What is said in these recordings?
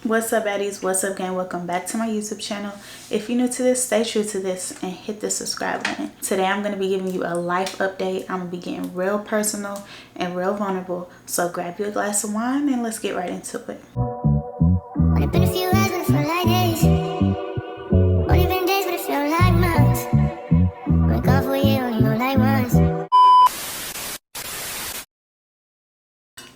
What's up, baddies? What's up, gang? Welcome back to my YouTube channel. If you're new to this, stay true to this and hit the subscribe button. Today I'm going to be giving you a life update. I'm going to be getting real personal and real vulnerable. So grab you a glass of wine and let's get right into it. Only been a few hours, but it felt like days. Only been days, but it felt like months. Only gone for a year, only know like once.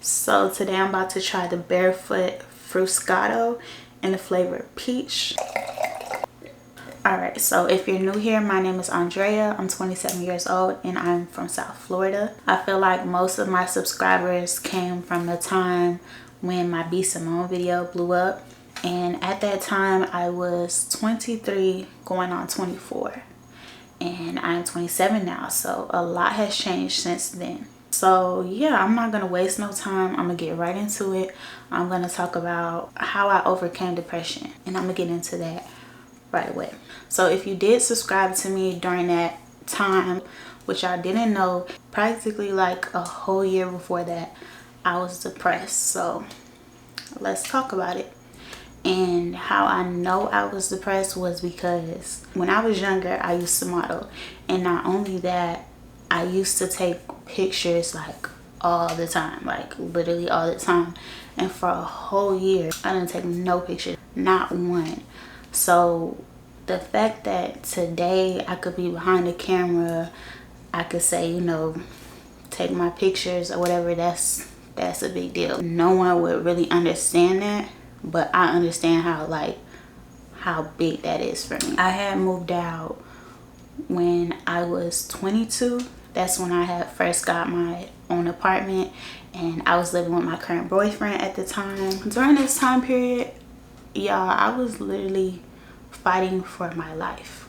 So today I'm about to try the barefoot fruscato in the flavor peach. Alright, so if you're new here, my name is Andrea. I'm 27 years old and I'm from South Florida. I feel like most of my subscribers came from the time when my B. Simone video blew up. And at that time, I was 23 going on 24. And I'm 27 now, so a lot has changed since then. So yeah, I'm not gonna waste no time. I'm gonna get right into it. I'm gonna talk about how I overcame depression, and I'm gonna get into that right away. So if you did subscribe to me during that time, which I didn't know, practically like a whole year before that, I was depressed. So let's talk about it. And how I know I was depressed was because when I was younger, I used to model, and not only that, I used to take pictures like all the time, like literally all the time. And for a whole year, I didn't take no pictures, not one. So the fact that today I could be behind the camera, I could say, you know, take my pictures or whatever, that's a big deal. No one would really understand that, but I understand how big that is for me. I had moved out when I was 22. That's when I had first got my own apartment, and I was living with my current boyfriend at the time. During this time period, y'all, I was literally fighting for my life.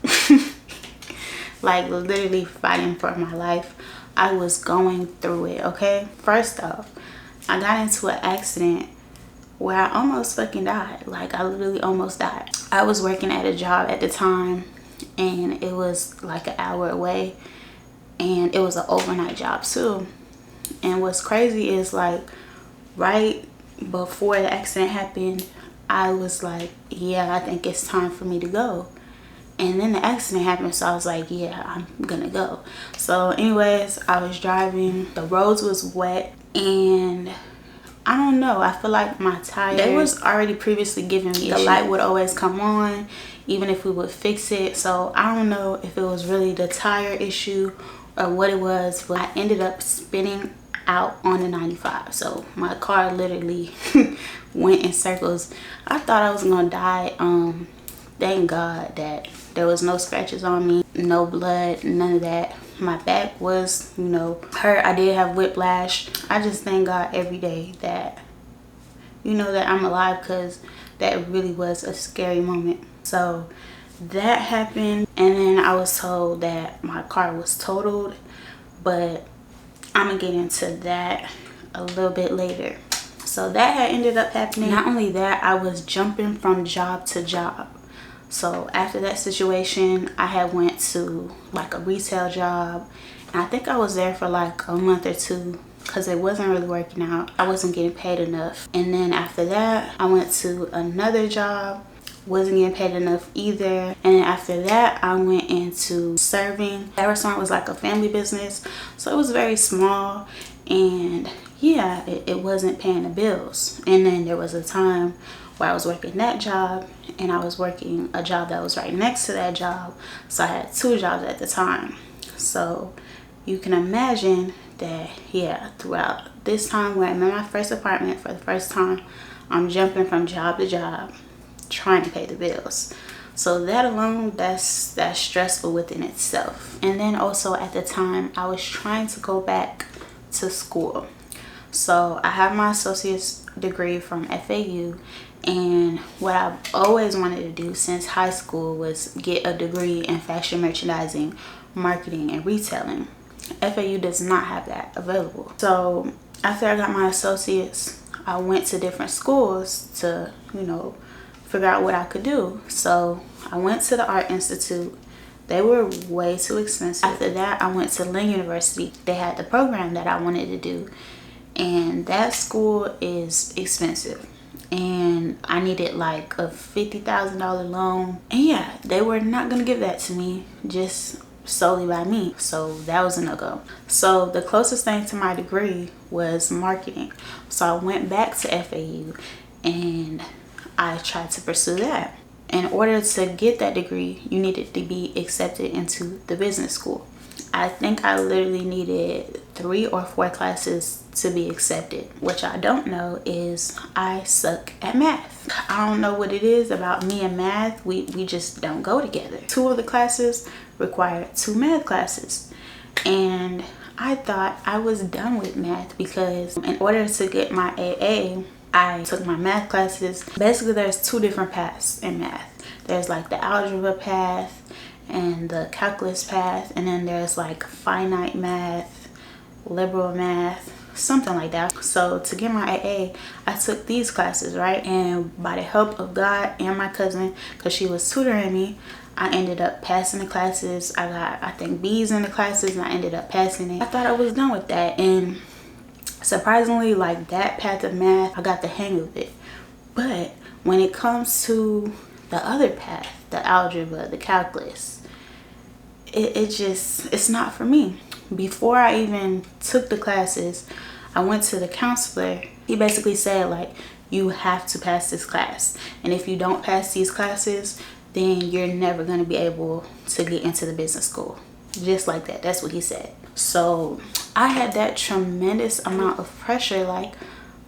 Like literally fighting for my life. I was going through it, okay? First off, I got into an accident where I almost fucking died. Like I literally almost died. I was working at a job at the time, and it was like an hour away, and it was an overnight job too. And what's crazy is, like, right before the accident happened, I was like, yeah, I think it's time for me to go. And then the accident happened, so I was like, yeah, I'm gonna go. So anyways, I was driving, the roads was wet, and I don't know, I feel like my tires, they was already previously giving me, the light would always come on even if we would fix it. So I don't know if it was really the tire issue or what it was, but I ended up spinning out on the 95. So my car literally went in circles. I thought I was gonna die. Thank God that there was no scratches on me, no blood, none of that. My back was, you know, hurt. I did have whiplash. I just thank God every day that, you know, that I'm alive, because that really was a scary moment. So that happened, and then I was told that my car was totaled, but I'm gonna get into that a little bit later. So that had ended up happening. Not only that, I was jumping from job to job. So after that situation, I had went to like a retail job, and I think I was there for like a month or two because it wasn't really working out. I wasn't getting paid enough. And then after that, I went to another job, wasn't getting paid enough either. And then after that, I went into serving. That restaurant was like a family business, so it was very small, and yeah, it wasn't paying the bills. And then there was a time where I was working that job, and I was working a job that was right next to that job. So I had two jobs at the time. So you can imagine that, yeah, throughout this time where I'm in my first apartment for the first time, I'm jumping from job to job trying to pay the bills. So that alone, that's stressful within itself. And then also at the time, I was trying to go back to school. So I have my associate's degree from FAU, and what I've always wanted to do since high school was get a degree in fashion merchandising, marketing, and retailing. FAU does not have that available. So after I got my associates, I went to different schools to, you know, figure out what I could do. So I went to the Art Institute. They were way too expensive. After that, I went to Lynn University. They had the program that I wanted to do, and that school is expensive. and I needed like a $50,000 loan. And yeah, they were not gonna give that to me just solely by me. So that was a no-go. So the closest thing to my degree was marketing. So I went back to FAU and I tried to pursue that. In order to get that degree, you needed to be accepted into the business school. I think I literally needed 3 or 4 classes to be accepted. Which I don't know is I suck at math. I don't know what it is about me and math. We just don't go together. 2 of the classes required 2 math classes. And I thought I was done with math because in order to get my AA, I took my math classes. Basically, there's 2 different paths in math. There's like the algebra path and the calculus path, and then there's like finite math, liberal math, something like that. So to get my AA, I took these classes, right? And by the help of God and my cousin, because she was tutoring me, I ended up passing the classes. I got, I think, B's in the classes, and I ended up passing it. I thought I was done with that, and surprisingly, like that path of math, I got the hang of it. But when it comes to the other path, the algebra, the calculus, it's not for me. Before I even took the classes, I went to the counselor. He basically said, like, you have to pass this class, and if you don't pass these classes, then you're never going to be able to get into the business school. Just like that. That's what he said. So I had that tremendous amount of pressure, like,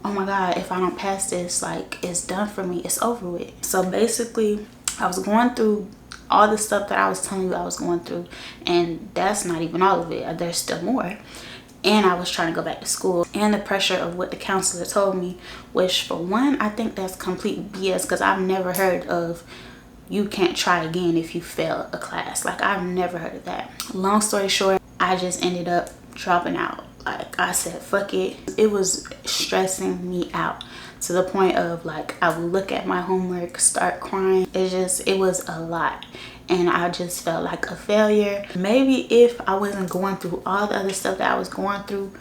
oh my God, if I don't pass this, like, it's done for me, it's over with. So basically, I was going through all the stuff that I was telling you I was going through, and that's not even all of it. There's still more. And I was trying to go back to school, and the pressure of what the counselor told me, which for one, I think that's complete BS, because I've never heard of you can't try again if you fail a class. Like, I've never heard of that. Long story short, I just ended up dropping out. Like, I said, fuck it. It was stressing me out to the point of, like, I would look at my homework, start crying. It was a lot. And I just felt like a failure. Maybe if I wasn't going through all the other stuff that I was going through,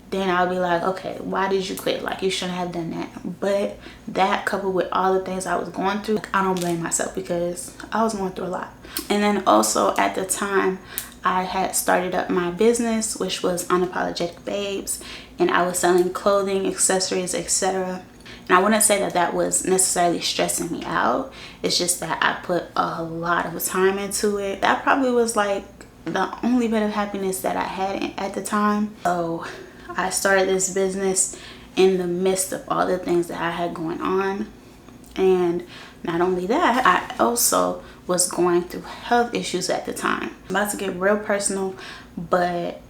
then I'll be like, okay, why did you quit? Like, you shouldn't have done that. But that, coupled with all the things I was going through, like, I don't blame myself because I was going through a lot. And then also at the time, I had started up my business, which was Unapologetic Babes, and I was selling clothing, accessories, etc. And I wouldn't say that that was necessarily stressing me out. It's just that I put a lot of time into it. That probably was like the only bit of happiness that I had at the time. So I started this business in the midst of all the things that I had going on. And not only that, I also was going through health issues at the time. I'm about to get real personal, but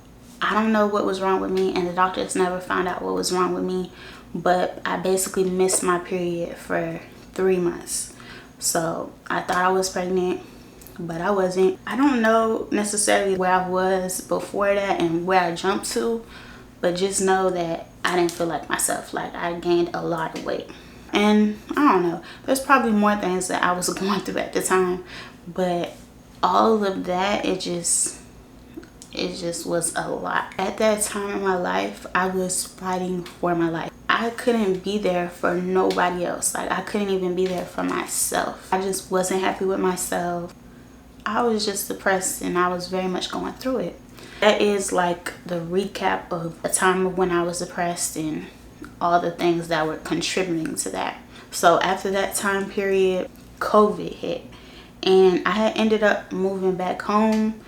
I don't know what was wrong with me, and the doctors never found out what was wrong with me. But I basically missed my period for 3 months. So I thought I was pregnant, but I wasn't. I don't know necessarily where I was before that and where I jumped to, but just know that I didn't feel like myself. Like, I gained a lot of weight. And I don't know, there's probably more things that I was going through at the time, but all of that, it just was a lot. At that time in my life, I was fighting for my life. I couldn't be there for nobody else. Like, I couldn't even be there for myself. I just wasn't happy with myself. I was just depressed, and I was very much going through it. That is like the recap of a time of when I was depressed and all the things that were contributing to that. So after that time period, COVID hit, and I had ended up moving back home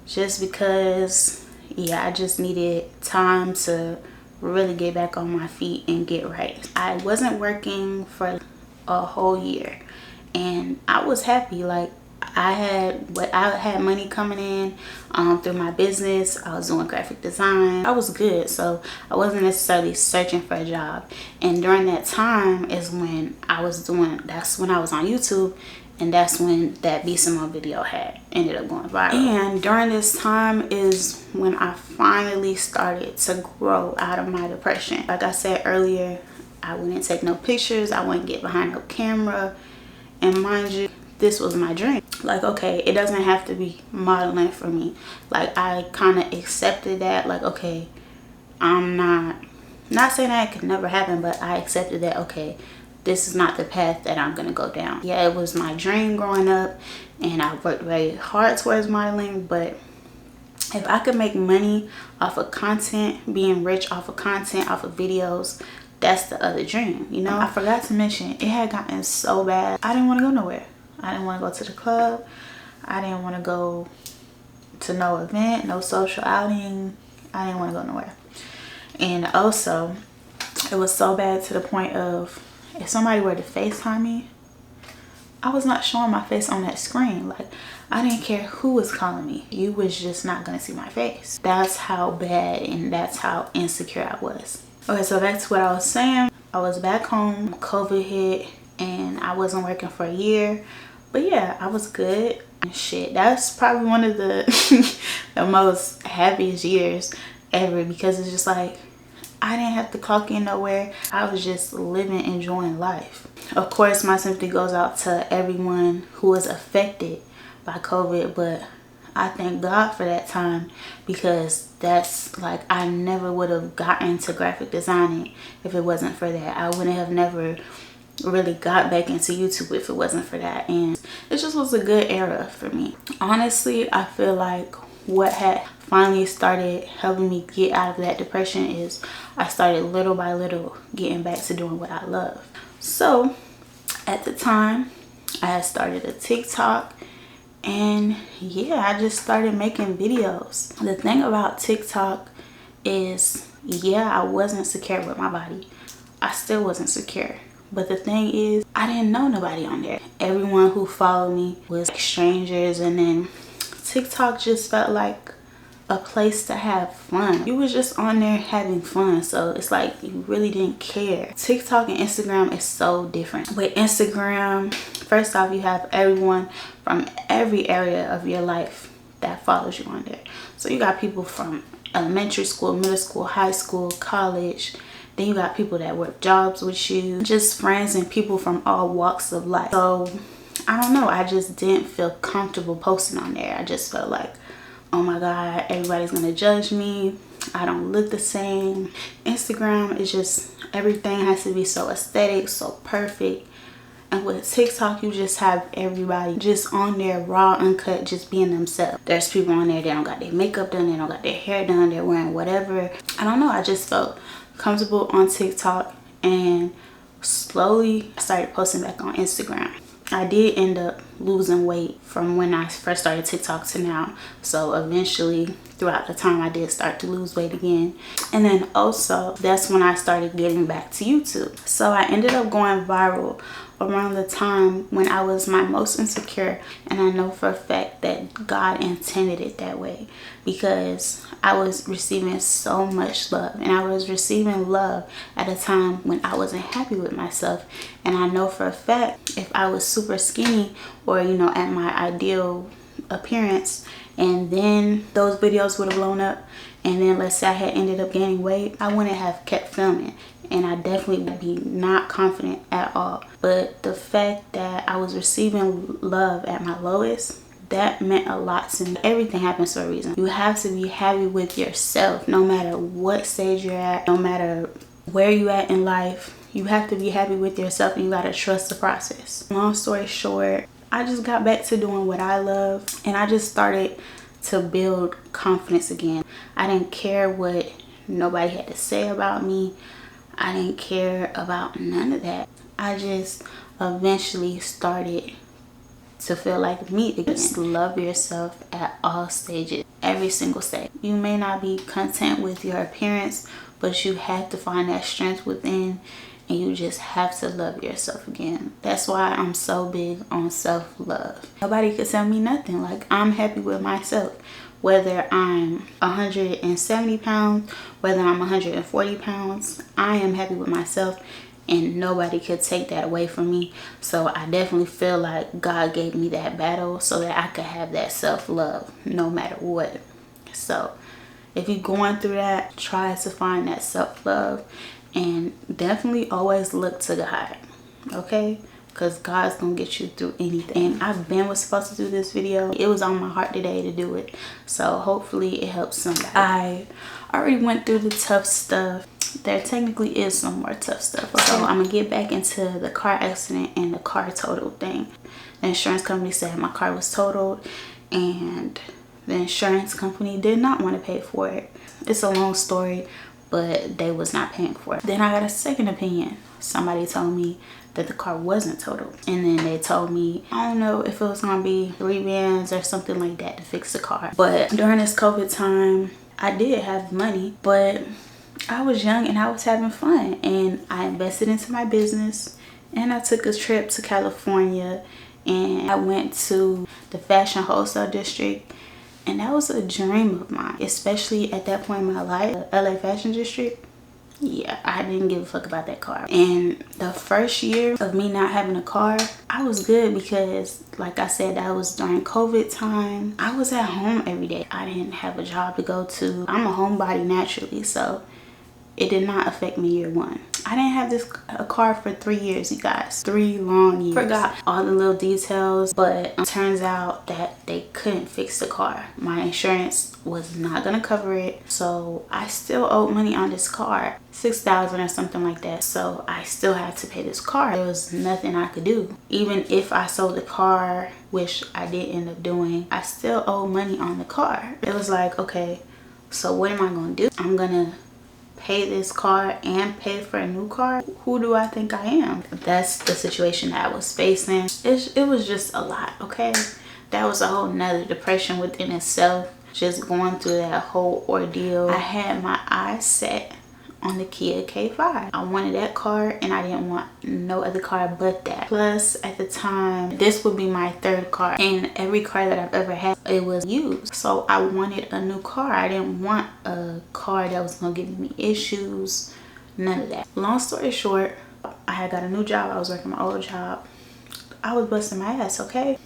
just because, yeah, I just needed time to really get back on my feet and get right. I wasn't working for a whole year, and I was happy. Like, I had money coming in through my business. I was doing graphic design. I was good, so I wasn't necessarily searching for a job. And during that time is when that's when I was on YouTube, and that's when that Be Simone video had ended up going viral. And during this time is when I finally started to grow out of my depression. Like I said earlier, I wouldn't take no pictures. I wouldn't get behind no camera. And mind you, this was my dream. Like, okay, it doesn't have to be modeling for me. Like, I kind of accepted that. Like, okay, I'm not saying that it could never happen, but I accepted that, okay, this is not the path that I'm gonna go down. Yeah, it was my dream growing up and I worked very hard towards modeling, but if I could make money off of content, being rich off of content, off of videos, that's the other dream, you know? I forgot to mention, it had gotten so bad, I didn't want to go nowhere. I didn't want to go to the club. I didn't want to go to no event, no social outing. I didn't want to go nowhere. And also, it was so bad to the point of, if somebody were to FaceTime me, I was not showing my face on that screen. Like, I didn't care who was calling me. You was just not gonna see my face. That's how bad and that's how insecure I was. Okay, so back to what I was saying. I was back home, COVID hit, and I wasn't working for a year. But yeah, I was good. And shit, that's probably one of the the most happiest years ever, because it's just like, I didn't have to clock in nowhere. I was just living, enjoying life. Of course, my sympathy goes out to everyone who was affected by COVID, but I thank God for that time, because that's like, I never would have gotten to graphic designing if it wasn't for that. I wouldn't have never really got back into YouTube if it wasn't for that. And it just was a good era for me. Honestly, I feel like what had finally started helping me get out of that depression is I started little by little getting back to doing what I love. So at the time, I had started a TikTok, and yeah, I just started making videos. The thing about TikTok is, yeah, I wasn't secure with my body. I still wasn't secure. But the thing is, I didn't know nobody on there. Everyone who followed me was strangers, and then TikTok just felt like a place to have fun. You was just on there having fun, so it's like you really didn't care. TikTok and Instagram is so different. With Instagram, first off, you have everyone from every area of your life that follows you on there. So you got people from elementary school, middle school, high school, college. Then you got people that work jobs with you, just friends and people from all walks of life. So I don't know, I just didn't feel comfortable posting on there. I just felt like, oh my God, everybody's gonna judge me. I don't look the same. Instagram is just, everything has to be so aesthetic, so perfect. And with TikTok, you just have everybody just on there, raw, uncut, just being themselves. There's people on there that don't got their makeup done, they don't got their hair done, they're wearing whatever. I don't know, I just felt comfortable on TikTok, and slowly I started posting back on Instagram. I did end up losing weight from when I first started TikTok to now. So eventually, throughout the time, I did start to lose weight again. And then also, that's when I started getting back to YouTube. So I ended up going viral around the time when I was my most insecure, and I know for a fact that God intended it that way, because I was receiving so much love, and I was receiving love at a time when I wasn't happy with myself. And I know for a fact, if I was super skinny, or you know, at my ideal appearance, and then those videos would have blown up, and then let's say I had ended up gaining weight, I wouldn't have kept filming, and I definitely would be not confident at all. But the fact that I was receiving love at my lowest, that meant a lot to me. Everything happens for a reason. You have to be happy with yourself, no matter what stage you're at, no matter where you at in life. You have to be happy with yourself, and you gotta trust the process. Long story short, I just got back to doing what I love, and I just started to build confidence again. I didn't care what nobody had to say about me. I didn't care about none of that. I just eventually started to feel like me again. Just love yourself at all stages, every single stage. You may not be content with your appearance, but you have to find that strength within, and you just have to love yourself again. That's why I'm so big on self-love. Nobody could tell me nothing. Like, I'm happy with myself. Whether I'm 170 pounds, whether I'm 140 pounds, I am happy with myself, and nobody could take that away from me. So I definitely feel like God gave me that battle so that I could have that self-love no matter what. So if you're going through that, try to find that self-love, and definitely always look to God, okay? Because God's gonna get you through anything. And I've been was supposed to do this video. It was on my heart today to do it, so hopefully it helps somebody. I already went through the tough stuff there technically is some more tough stuff. Okay? So I'm gonna get back into the car accident and the car totaled thing. The insurance company said my car was totaled, and the insurance company did not want to pay for it. It's a long story, but they was not paying for it. Then I got a second opinion. Somebody told me that the car wasn't totaled, and then they told me, I don't know if it was gonna be 3 bands or something like that to fix the car. But during this COVID time, I did have money, but I was young and I was having fun, and I invested into my business, and I took a trip to California, and I went to the fashion wholesale district, and that was a dream of mine, especially at that point in my life. The LA fashion district, yeah, I didn't give a fuck about that car. And the first year of me not having a car, I was good because, like I said, that was during COVID time. I was at home every day. I didn't have a job to go to. I'm a homebody naturally, so it did not affect me year one. I didn't have a car for 3 years, you guys. 3 long years. Forgot all the little details, but it turns out that they couldn't fix the car. My insurance was not gonna cover it, so I still owed money on this car, $6,000 or something like that. So I still had to pay this car. There was nothing I could do. Even if I sold the car, which I did end up doing, I still owe money on the car. It was like, okay, so what am I gonna do? I'm gonna pay this car and pay for a new car? Who do I think I am? That's the situation that I was facing. It was just a lot, okay? That was a whole nother depression within itself, just going through that whole ordeal. I had my eyes set on the Kia K5. I wanted that car, and I didn't want no other car but that. Plus, at the time, this would be my 3rd car, and every car that I've ever had, it was used. So I wanted a new car. I didn't want a car that was gonna give me issues, none of that. Long story short, I had got a new job. I was working my old job. I was busting my ass, okay?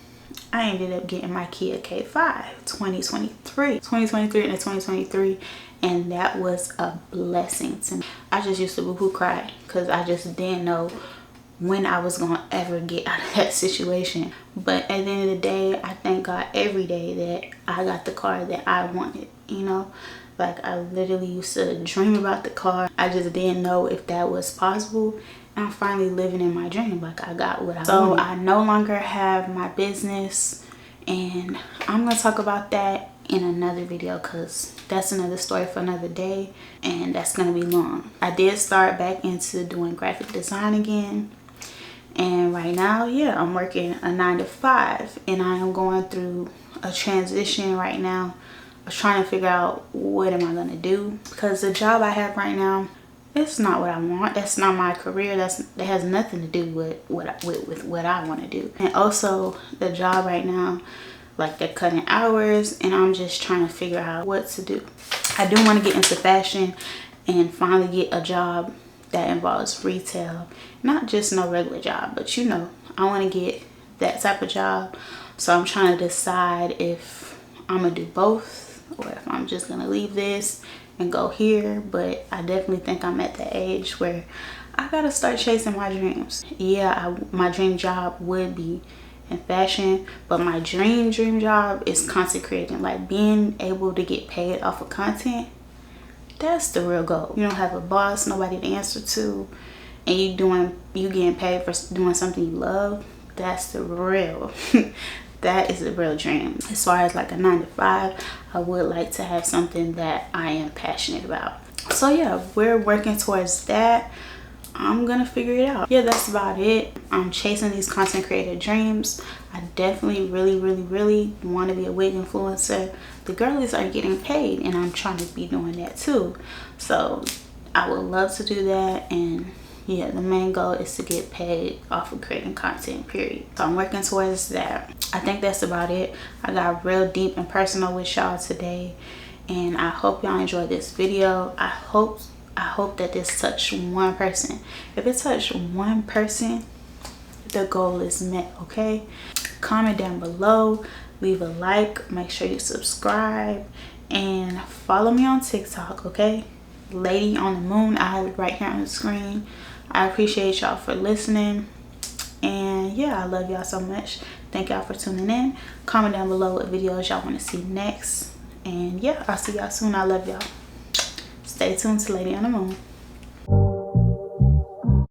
I ended up getting my Kia K5 2023 into 2023, and that was a blessing to me. I just used to boo-hoo cry because I just didn't know when I was gonna ever get out of that situation. But at the end of the day, I thank God every day that I got the car that I wanted, you know? Like, I literally used to dream about the car. I just didn't know if that was possible. And I'm finally living in my dream. Like, I got what I wanted. So I no longer have my business, and I'm gonna talk about that in another video because that's another story for another day, and that's gonna be long. I did start back into doing graphic design again, and right now, yeah, I'm working a 9 to 5, and I am going through a transition right now. I was trying to figure out what am I gonna do, because the job I have right now, it's not what I want. That's not my career. That has nothing to do with what I want to do. And also the job right now, like, they're cutting hours, and I'm just trying to figure out what to do. I do want to get into fashion and finally get a job that involves retail, not just no regular job, but you know, I want to get that type of job. So I'm trying to decide if I'm gonna do both or if I'm just gonna leave this and go here. But I definitely think I'm at the age where I gotta start chasing my dreams. Yeah, my dream job would be in fashion, but my dream job is content creating. Like, being able to get paid off of content, that's the real goal. You don't have a boss, nobody to answer to, and you getting paid for doing something you love. That's the real that is the real dream. As far as like a 9 to 5, I would like to have something that I am passionate about. So yeah, we're working towards that. I'm gonna figure it out. Yeah, that's about it. I'm chasing these content creator dreams. I definitely really want to be a wig influencer. The girlies are getting paid, and I'm trying to be doing that too. So I would love to do that, and yeah, the main goal is to get paid off of creating content, period. So I'm working towards that. I think that's about it. I got real deep and personal with y'all today, and I hope y'all enjoyed this video. I hope that this touched one person. If it touched one person, the goal is met, okay? Comment down below, leave a like, make sure you subscribe, and follow me on TikTok, okay? Lady on the Moon, I have it right here on the screen. I appreciate y'all for listening, and yeah, I love y'all so much. Thank y'all for tuning in. Comment down below what videos y'all want to see next, and yeah, I'll see y'all soon. I love y'all. Stay tuned to Lady on the Moon.